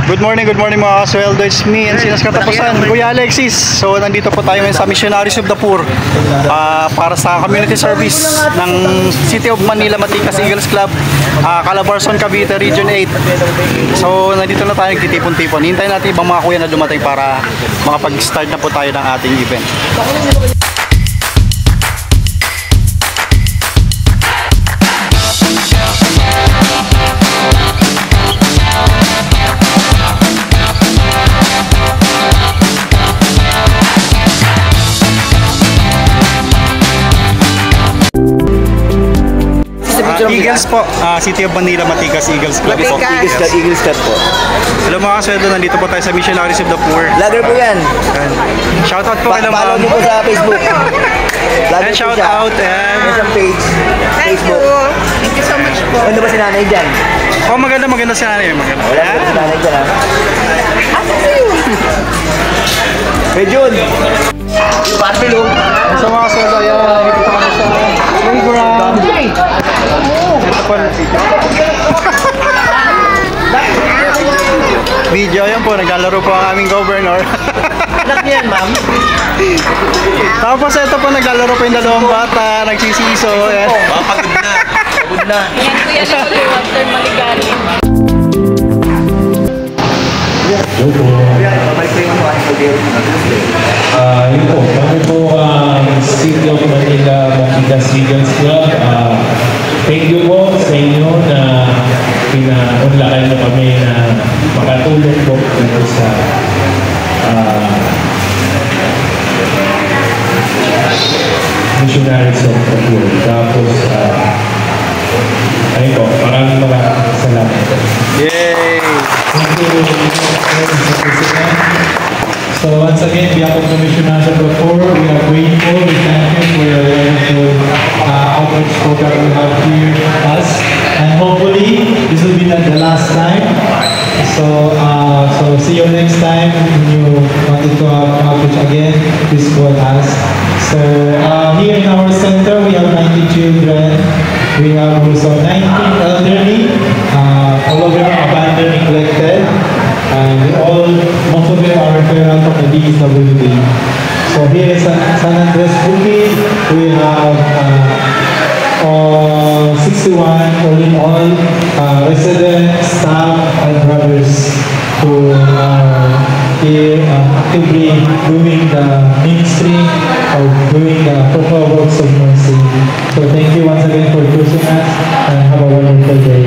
Good morning mga kasweldo. It's me and Sinas Katapusan, Kuya Alexis. So nandito po tayo ngayon sa Missionaries of the Poor para sa community service ng City of Manila Matikas Eagles Club, Calabarzon, Cavite, Region 8. So nandito na tayo nagtitipon-tipon. Hintayin natin ibang mga kuya na dumating para makapag-start na po tayo ng ating event. Eagles po, City of Manila Matikas Eagles Club po. Eagles Club po. Hello mga kasweldo, nandito po tayo sa Missionaries of the Poor. Vlogger po yan. Shoutout po kay Follow niyo po sa Facebook. And shout out and sa page. Facebook. Thank you so much po. Ano ba si nanay dyan? oh, maganda si nanay. Maganda. Wala ba si nanay dyan, ha? Hey, Jun! Yung Barbelo. So mga kasweldo, ayan, nandito po kami sa playground. Ito po video, yan po, naglalaro po ang aming governor. Anak niyan, ma'am. Tapos ito po, naglalaro po yung dalawang bata, nagsisiso. Pagod na. Pagod na. Yan kuya ni Walter Maligali. Yun po. Yun po, kami po ang City of Manila Matikas Eagles Club. Thank you po sa inyo na pinaunlakan na kami na makatulong po dito sa Missionaries of the Poor. Tapos, ayun po, maraming salamat. Yay! Thank you, Mr. President. So once again, on behalf of the Missionaries of the Poor, we are grateful, we thank you for your wonderful outreach program we have here with us. And hopefully, this will be not the last time. So see you next time. When you wanted to have outreach again, please call us. So here in our center, we have 90 children. We have also 19 elderly, all of them are abandoned, neglected. Most of them are referral from the DSWD. So here in San Andres Bukid, we have 61 all in all residents, staff, and brothers who are here actively doing the ministry or doing the proper works of mercy. So thank you once again for choosing us and have a wonderful day.